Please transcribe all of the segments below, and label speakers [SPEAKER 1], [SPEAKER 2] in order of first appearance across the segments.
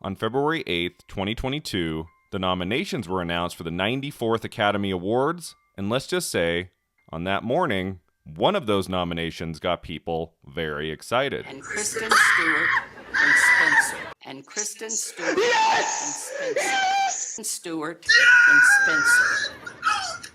[SPEAKER 1] On February 8th, 2022, the nominations were announced for the 94th Academy Awards, and let's just say, on that morning, one of those nominations got people very excited.
[SPEAKER 2] And Kristen Stewart and Spencer. And Kristen Stewart and Spencer. And Stewart and Spencer.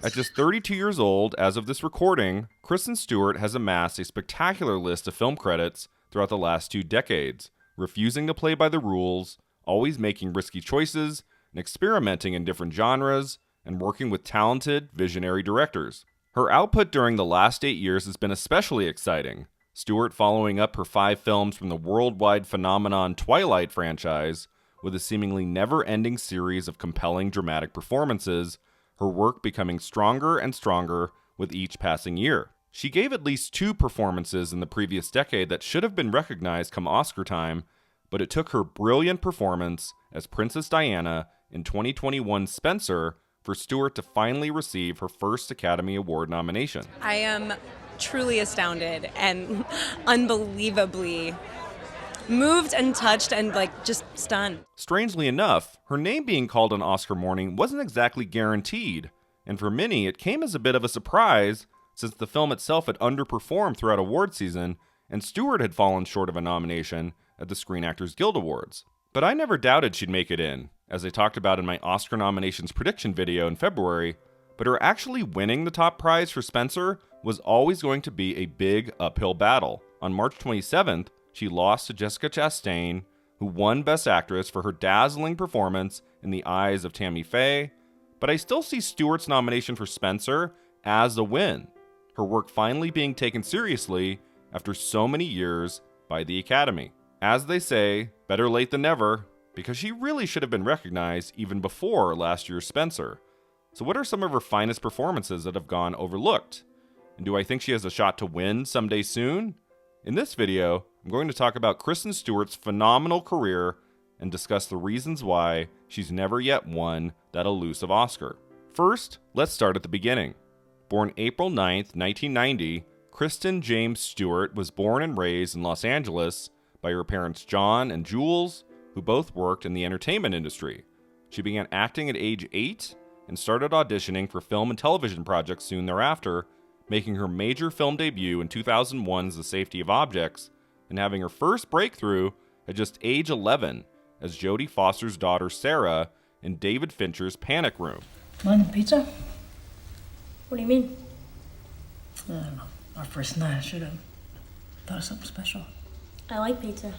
[SPEAKER 1] At just 32 years old, as of this recording, Kristen Stewart has amassed a spectacular list of film credits throughout the last 2 decades, refusing to play by the rules, always making risky choices, and experimenting in different genres, and working with talented, visionary directors. Her output during the last 8 years has been especially exciting. Stewart following up her 5 films from the worldwide phenomenon Twilight franchise with a seemingly never-ending series of compelling dramatic performances, her work becoming stronger and stronger with each passing year. She gave at least 2 performances in the previous decade that should have been recognized come Oscar time, but it took her brilliant performance as Princess Diana in 2021's Spencer for Stewart to finally receive her first Academy Award nomination.
[SPEAKER 3] I am truly astounded and unbelievably moved and touched and just stunned.
[SPEAKER 1] Strangely enough, her name being called on Oscar morning wasn't exactly guaranteed, and for many it came as a bit of a surprise since the film itself had underperformed throughout award season and Stewart had fallen short of a nomination at the Screen Actors Guild Awards. But I never doubted she'd make it in, as I talked about in my Oscar nominations prediction video in February, but her actually winning the top prize for Spencer was always going to be a big uphill battle. On March 27th, she lost to Jessica Chastain, who won Best Actress for her dazzling performance in The Eyes of Tammy Faye, but I still see Stewart's nomination for Spencer as a win, her work finally being taken seriously after so many years by the Academy. As they say, better late than never, because she really should have been recognized even before last year's Spencer. So what are some of her finest performances that have gone overlooked? And do I think she has a shot to win someday soon? In this video, I'm going to talk about Kristen Stewart's phenomenal career and discuss the reasons why she's never yet won that elusive Oscar. First, let's start at the beginning. Born April 9th, 1990, Kristen James Stewart was born and raised in Los Angeles by her parents John and Jules, who both worked in the entertainment industry. She began acting at age 8 and started auditioning for film and television projects soon thereafter, making her major film debut in 2001's The Safety of Objects, and having her first breakthrough at just age 11 as Jodie Foster's daughter Sarah in David Fincher's Panic Room.
[SPEAKER 4] Want a pizza?
[SPEAKER 2] What do you mean?
[SPEAKER 4] I don't know. Our first night, I should have thought of something special.
[SPEAKER 2] I like pizza.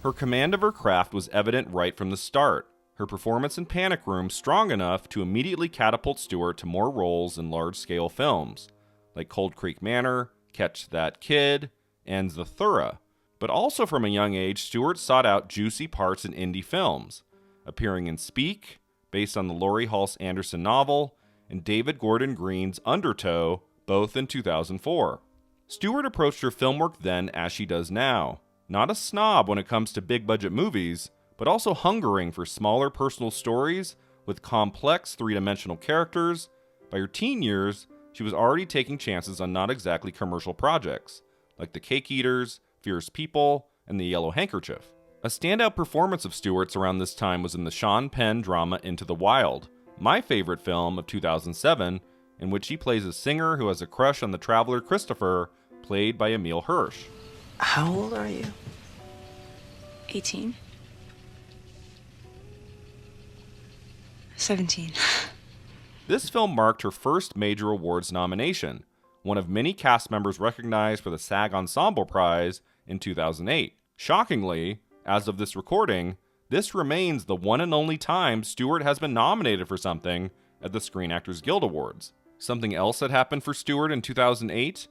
[SPEAKER 1] Her command of her craft was evident right from the start. Her performance in Panic Room strong enough to immediately catapult Stewart to more roles in large-scale films, like Cold Creek Manor, Catch That Kid, and Zathura. But also from a young age, Stewart sought out juicy parts in indie films, appearing in Speak, based on the Laurie Halse Anderson novel, and David Gordon Green's Undertow, both in 2004. Stewart approached her film work then as she does now. Not a snob when it comes to big-budget movies, but also hungering for smaller personal stories with complex three-dimensional characters. By her teen years, she was already taking chances on not exactly commercial projects, like The Cake Eaters, Fierce People, and The Yellow Handkerchief. A standout performance of Stewart's around this time was in the Sean Penn drama Into the Wild, my favorite film of 2007, in which she plays a singer who has a crush on the traveler Christopher, played by Emile Hirsch.
[SPEAKER 5] How old are you?
[SPEAKER 3] 18. 17.
[SPEAKER 1] This film marked her first major awards nomination, one of many cast members recognized for the SAG Ensemble Prize in 2008. Shockingly, as of this recording, this remains the one and only time Stewart has been nominated for something at the Screen Actors Guild Awards. Something else that happened for Stewart in 2008?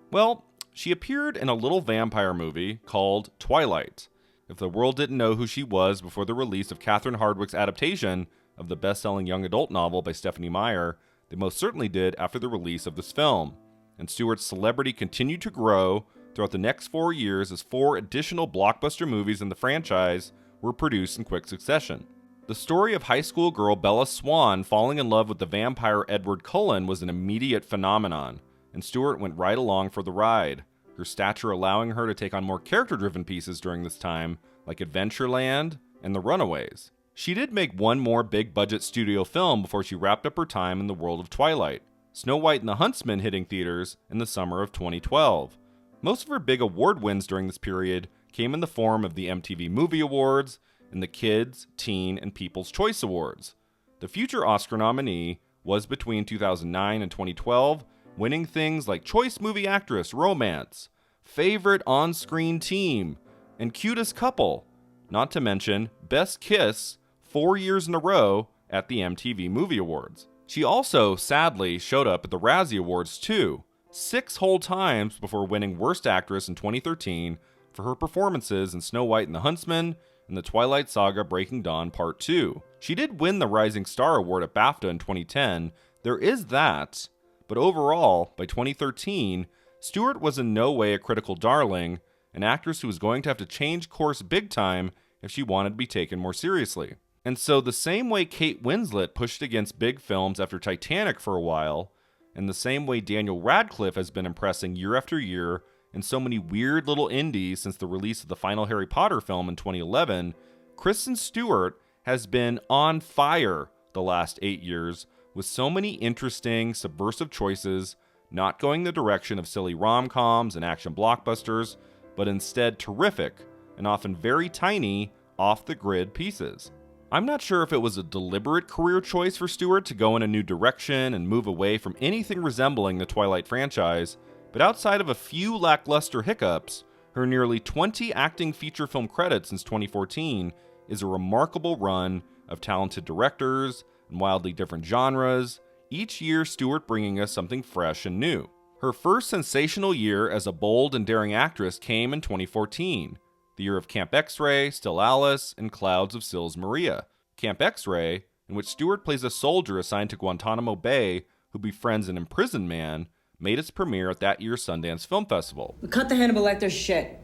[SPEAKER 1] Well, she appeared in a little vampire movie called Twilight. If the world didn't know who she was before the release of Catherine Hardwicke's adaptation of the best-selling young adult novel by Stephanie Meyer, they most certainly did after the release of this film. And Stewart's celebrity continued to grow throughout the next 4 years as 4 additional blockbuster movies in the franchise were produced in quick succession. The story of high school girl Bella Swan falling in love with the vampire Edward Cullen was an immediate phenomenon, and Stewart went right along for the ride, her stature allowing her to take on more character-driven pieces during this time, like Adventureland and The Runaways. She did make one more big-budget studio film before she wrapped up her time in the world of Twilight, Snow White and the Huntsman hitting theaters in the summer of 2012. Most of her big award wins during this period came in the form of the MTV Movie Awards and the Kids, Teen, and People's Choice Awards. The future Oscar nominee was between 2009 and 2012, winning things like Choice Movie Actress, Romance, Favorite On-Screen Team, and Cutest Couple, not to mention Best Kiss 4 years in a row at the MTV Movie Awards. She also, sadly, showed up at the Razzie Awards too, 6 whole times before winning Worst Actress in 2013 for her performances in Snow White and the Huntsman and the Twilight Saga Breaking Dawn Part 2. She did win the Rising Star Award at BAFTA in 2010, there is that, but overall, by 2013, Stewart was in no way a critical darling, an actress who was going to have to change course big time if she wanted to be taken more seriously. And so the same way Kate Winslet pushed against big films after Titanic for a while, and the same way Daniel Radcliffe has been impressing year after year in so many weird little indies since the release of the final Harry Potter film in 2011, Kristen Stewart has been on fire the last 8 years with so many interesting, subversive choices, not going the direction of silly rom-coms and action blockbusters, but instead terrific and often very tiny, off-the-grid pieces. I'm not sure if it was a deliberate career choice for Stewart to go in a new direction and move away from anything resembling the Twilight franchise, but outside of a few lackluster hiccups, her nearly 20 acting feature film credits since 2014 is a remarkable run of talented directors and wildly different genres, each year Stewart bringing us something fresh and new. Her first sensational year as a bold and daring actress came in 2014, the year of Camp X-Ray, Still Alice, and Clouds of Sils Maria. Camp X-Ray, in which Stewart plays a soldier assigned to Guantanamo Bay who befriends an imprisoned man, made its premiere at that year's Sundance Film Festival.
[SPEAKER 6] Cut the Hannibal Lecter shit.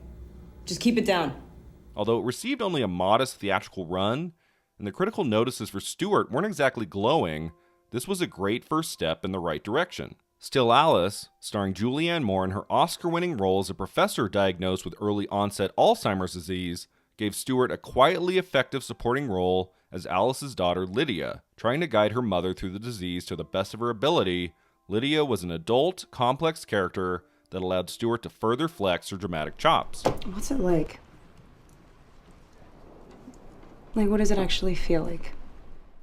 [SPEAKER 6] Just keep it down.
[SPEAKER 1] Although it received only a modest theatrical run, and the critical notices for Stewart weren't exactly glowing, this was a great first step in the right direction. Still Alice, starring Julianne Moore in her Oscar-winning role as a professor diagnosed with early-onset Alzheimer's disease, gave Stewart a quietly effective supporting role as Alice's daughter Lydia. Trying to guide her mother through the disease to the best of her ability, Lydia was an adult, complex character that allowed Stewart to further flex her dramatic chops.
[SPEAKER 6] What's it like? What does it actually feel like?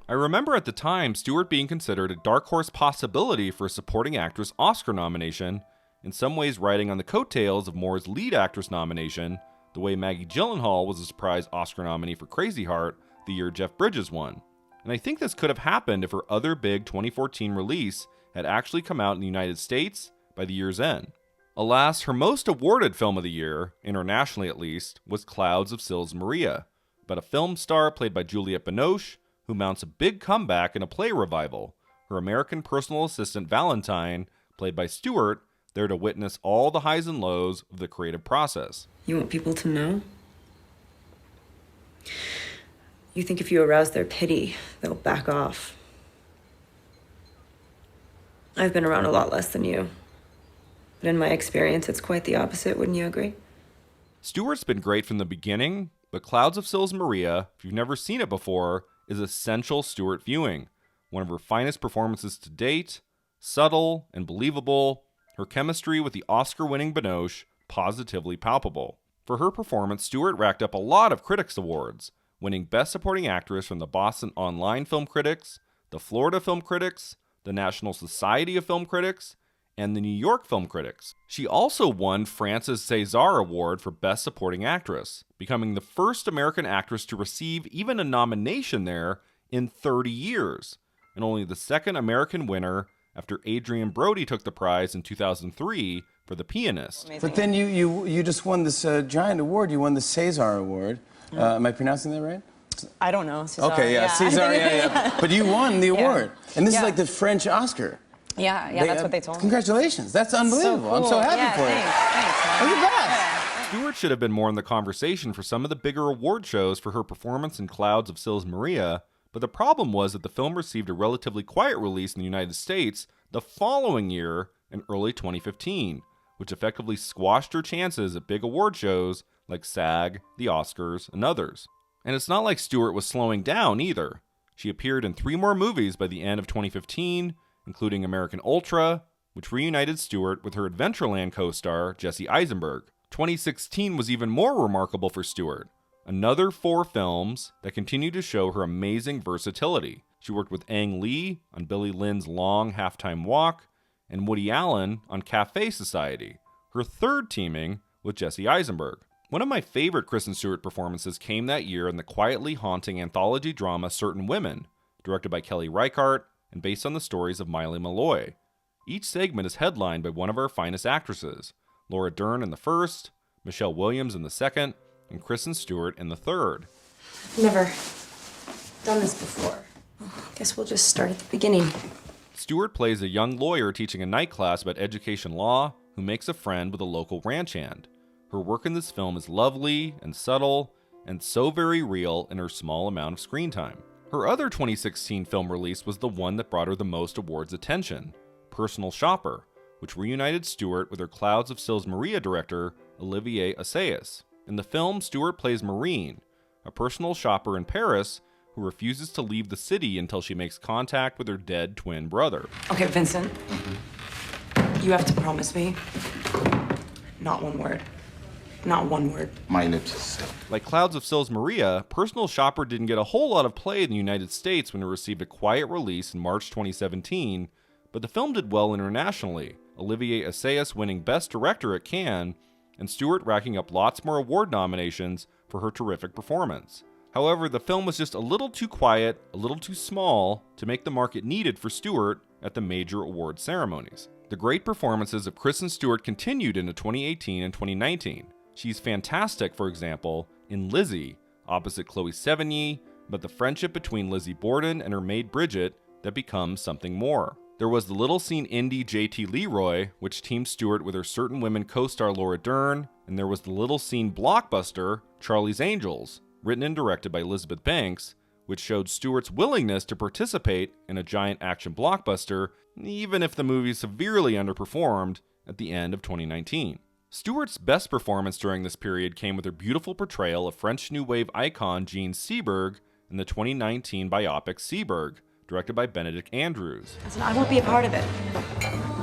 [SPEAKER 1] I remember at the time Stewart being considered a dark horse possibility for a supporting actress Oscar nomination, in some ways riding on the coattails of Moore's lead actress nomination, the way Maggie Gyllenhaal was a surprise Oscar nominee for Crazy Heart the year Jeff Bridges won. And I think this could have happened if her other big 2014 release had actually come out in the United States by the year's end. Alas, her most awarded film of the year, internationally at least, was Clouds of Sils Maria, about a film star played by Juliette Binoche, who mounts a big comeback in a play revival, her American personal assistant Valentine, played by Stewart, there to witness all the highs and lows of the creative process.
[SPEAKER 6] You want people to know? You think if you arouse their pity, they'll back off. I've been around a lot less than you. But in my experience, it's quite the opposite, wouldn't you agree?
[SPEAKER 1] Stewart's been great from the beginning, but Clouds of Sils Maria, if you've never seen it before, is essential Stewart viewing. One of her finest performances to date, subtle and believable, her chemistry with the Oscar-winning Binoche positively palpable. For her performance, Stewart racked up a lot of critics' awards, winning Best Supporting Actress from the Boston Online Film Critics, the Florida Film Critics, the National Society of Film Critics, and the New York Film Critics. She also won France's César Award for Best Supporting Actress, becoming the first American actress to receive even a nomination there in 30 years, and only the second American winner after Adrian Brody took the prize in 2003 for The Pianist.
[SPEAKER 7] But then you just won this giant award. You won the César Award. Am I pronouncing that right?
[SPEAKER 8] I don't know. César,
[SPEAKER 7] Okay, yeah, César, yeah. But you won the award. And this is
[SPEAKER 8] Yeah.
[SPEAKER 7] like the French Oscar.
[SPEAKER 8] Yeah, that's what they told me.
[SPEAKER 7] Congratulations. That's unbelievable. I'm so happy for you.
[SPEAKER 8] Thanks.
[SPEAKER 7] You're the best.
[SPEAKER 1] Stewart should have been more in the conversation for some of the bigger award shows for her performance in Clouds of Sils Maria, but the problem was that the film received a relatively quiet release in the United States the following year in early 2015, which effectively squashed her chances at big award shows like SAG, the Oscars, and others. And it's not like Stewart was slowing down either. She appeared in 3 more movies by the end of 2015, including American Ultra, which reunited Stewart with her Adventureland co-star Jesse Eisenberg. 2016 was even more remarkable for Stewart. Another 4 films that continue to show her amazing versatility. She worked with Ang Lee on Billy Lynn's Long Halftime Walk and Woody Allen on Cafe Society, her 3rd teaming with Jesse Eisenberg. One of my favorite Kristen Stewart performances came that year in the quietly haunting anthology drama Certain Women, directed by Kelly Reichardt and based on the stories of Miley Malloy. Each segment is headlined by one of our finest actresses, Laura Dern in the first, Michelle Williams in the second, and Kristen Stewart in the third.
[SPEAKER 6] I've never done this before. Guess we'll just start at the beginning.
[SPEAKER 1] Stewart plays a young lawyer teaching a night class about education law who makes a friend with a local ranch hand. Her work in this film is lovely and subtle and so very real in her small amount of screen time. Her other 2016 film release was the one that brought her the most awards attention, Personal Shopper, which reunited Stewart with her Clouds of Sils Maria director, Olivier Assayas. In the film, Stewart plays Maureen, a personal shopper in Paris who refuses to leave the city until she makes contact with her dead twin brother.
[SPEAKER 6] Okay, Vincent. You have to promise me. Not one word. Not one word.
[SPEAKER 9] My lips are sealed.
[SPEAKER 1] Like Clouds of Sils Maria, Personal Shopper didn't get a whole lot of play in the United States when it received a quiet release in March 2017, but the film did well internationally, Olivier Assayas winning Best Director at Cannes, and Stewart racking up lots more award nominations for her terrific performance. However, the film was just a little too quiet, a little too small to make the mark it needed for Stewart at the major award ceremonies. The great performances of Kristen Stewart continued into 2018 and 2019. She's fantastic, for example, in Lizzie, opposite Chloe Sevigny, but the friendship between Lizzie Borden and her maid Bridget that becomes something more. There was the little scene indie JT Leroy, which teamed Stewart with her Certain Women co-star Laura Dern, and there was the little scene blockbuster Charlie's Angels, written and directed by Elizabeth Banks, which showed Stewart's willingness to participate in a giant action blockbuster, even if the movie severely underperformed at the end of 2019. Stewart's best performance during this period came with her beautiful portrayal of French New Wave icon Jean Seberg in the 2019 biopic Seberg, directed by Benedict Andrews.
[SPEAKER 6] Listen, I won't be a part of it.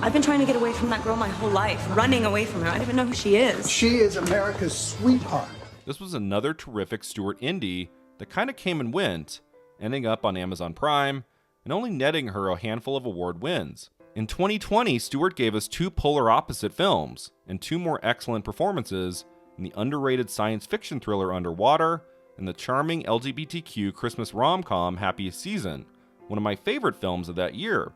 [SPEAKER 6] I've been trying to get away from that girl my whole life, running away from her. I don't even know who she is.
[SPEAKER 10] She is America's sweetheart.
[SPEAKER 1] This was another terrific Stewart indie that kind of came and went, ending up on Amazon Prime and only netting her a handful of award wins. In 2020, Stewart gave us 2 polar opposite films and 2 more excellent performances in the underrated science fiction thriller Underwater and the charming LGBTQ Christmas rom-com Happiest Season, one of my favorite films of that year.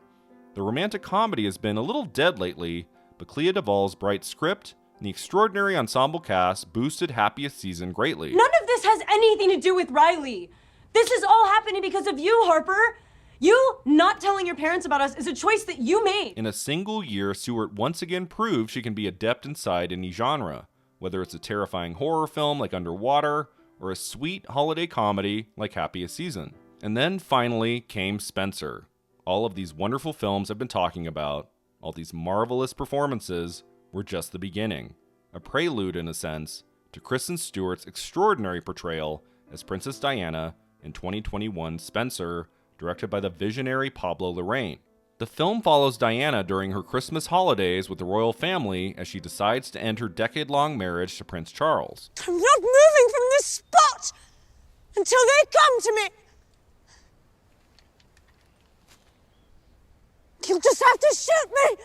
[SPEAKER 1] The romantic comedy has been a little dead lately, but Clea Duvall's bright script and the extraordinary ensemble cast boosted Happiest Season greatly.
[SPEAKER 11] None of this has anything to do with Riley. This is all happening because of you, Harper. You not telling your parents about us is a choice that you made.
[SPEAKER 1] In a single year, Stewart once again proved she can be adept inside any genre, whether it's a terrifying horror film like Underwater or a sweet holiday comedy like Happiest Season. And then finally came Spencer. All of these wonderful films I've been talking about, all these marvelous performances, were just the beginning. A prelude, in a sense, to Kristen Stewart's extraordinary portrayal as Princess Diana in 2021's Spencer, directed by the visionary Pablo Larraín. The film follows Diana during her Christmas holidays with the royal family as she decides to end her decade-long marriage to Prince Charles.
[SPEAKER 11] I'm not moving from this spot until they come to me. You'll just have to shoot me.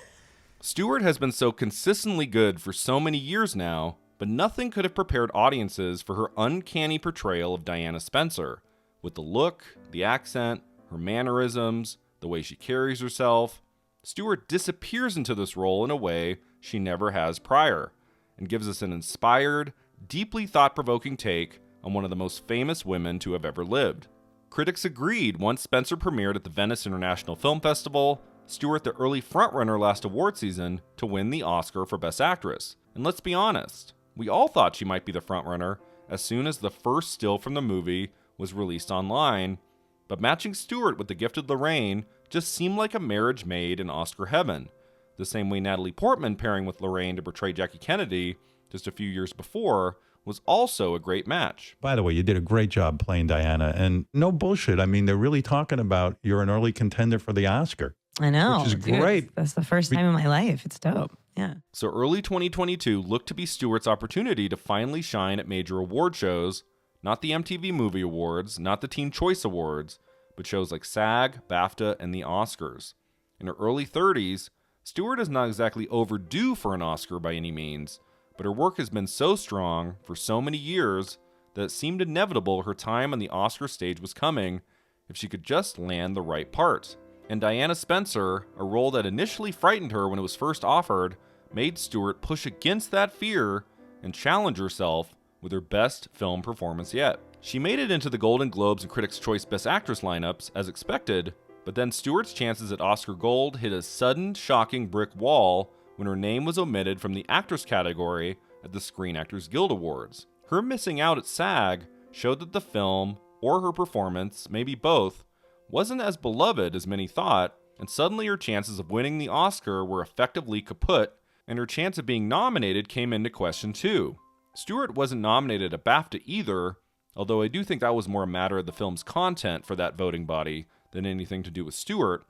[SPEAKER 1] Stewart has been so consistently good for so many years now, but nothing could have prepared audiences for her uncanny portrayal of Diana Spencer, with the look, the accent, her mannerisms, the way she carries herself. Stewart disappears into this role in a way she never has prior, and gives us an inspired, deeply thought-provoking take on one of the most famous women to have ever lived. Critics agreed once Spencer premiered at the Venice International Film Festival, Stewart the early frontrunner last award season to win the Oscar for Best Actress. And let's be honest, we all thought she might be the frontrunner as soon as the first still from the movie was released online, but matching Stewart with the gifted Lorraine just seemed like a marriage made in Oscar heaven, the same way Natalie Portman pairing with Lorraine to portray Jackie Kennedy just a few years before was also a great match.
[SPEAKER 9] By the way, you did a great job playing Diana, and no bullshit. I mean, they're really talking about you're an early contender for the Oscar.
[SPEAKER 8] I know.
[SPEAKER 9] Which is
[SPEAKER 8] dude,
[SPEAKER 9] great.
[SPEAKER 8] That's the first time in my life. It's dope. Yeah.
[SPEAKER 1] So early 2022 looked to be Stewart's opportunity to finally shine at major award shows, not the MTV Movie Awards, not the Teen Choice Awards, but shows like SAG, BAFTA, and the Oscars. In her early 30s, Stewart is not exactly overdue for an Oscar by any means, but her work has been so strong for so many years that it seemed inevitable her time on the Oscar stage was coming if she could just land the right part. And Diana Spencer, a role that initially frightened her when it was first offered, made Stewart push against that fear and challenge herself with her best film performance yet. She made it into the Golden Globes and Critics' Choice Best Actress lineups, as expected, but then Stewart's chances at Oscar Gold hit a sudden, shocking brick wall when her name was omitted from the actress category at the Screen Actors Guild Awards. Her missing out at SAG showed that the film, or her performance, maybe both, wasn't as beloved as many thought, and suddenly her chances of winning the Oscar were effectively kaput, and her chance of being nominated came into question too. Stewart wasn't nominated at BAFTA either, although I do think that was more a matter of the film's content for that voting body than anything to do with Stewart,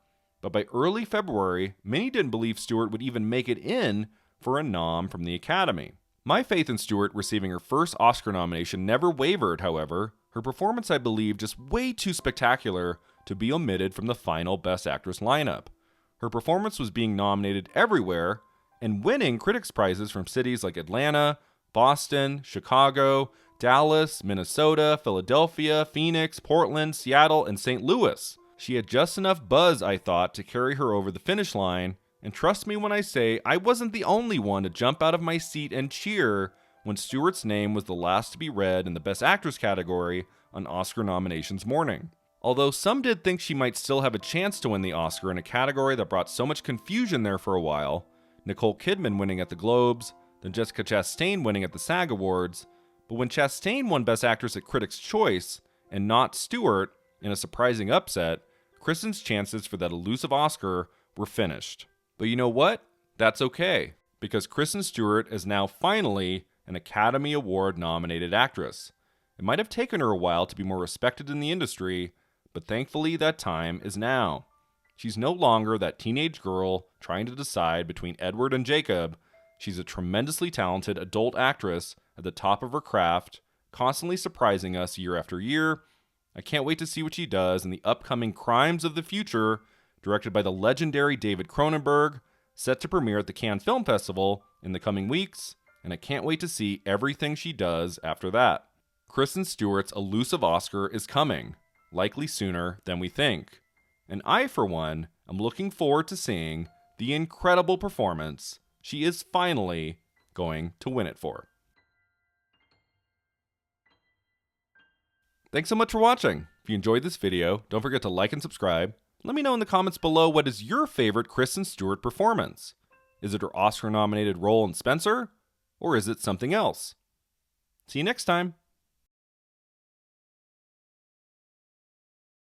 [SPEAKER 1] but by early February, many didn't believe Stewart would even make it in for a nom from the Academy. My faith in Stewart receiving her first Oscar nomination never wavered, however. Her performance, I believe, just way too spectacular to be omitted from the final Best Actress lineup. Her performance was being nominated everywhere and winning critics' prizes from cities like Atlanta, Boston, Chicago, Dallas, Minnesota, Philadelphia, Phoenix, Portland, Seattle, and St. Louis. She had just enough buzz, I thought, to carry her over the finish line, and trust me when I say I wasn't the only one to jump out of my seat and cheer when Stewart's name was the last to be read in the Best Actress category on Oscar nominations morning. Although some did think she might still have a chance to win the Oscar in a category that brought so much confusion there for a while, Nicole Kidman winning at the Globes, then Jessica Chastain winning at the SAG Awards, but when Chastain won Best Actress at Critics' Choice, and not Stewart, in a surprising upset, Kristen's chances for that elusive Oscar were finished. But you know what? That's okay, because Kristen Stewart is now finally an Academy Award nominated actress. It might have taken her a while to be more respected in the industry, but thankfully that time is now. She's no longer that teenage girl trying to decide between Edward and Jacob. She's a tremendously talented adult actress at the top of her craft, constantly surprising us year after year. I can't wait to see what she does in the upcoming Crimes of the Future, directed by the legendary David Cronenberg, set to premiere at the Cannes Film Festival in the coming weeks, and I can't wait to see everything she does after that. Kristen Stewart's elusive Oscar is coming, likely sooner than we think. And I, for one, am looking forward to seeing the incredible performance she is finally going to win it for. Thanks so much for watching. If you enjoyed this video, don't forget to like and subscribe. Let me know in the comments below what is your favorite Kristen Stewart performance. Is it her Oscar-nominated role in Spencer? Or is it something else? See you next time.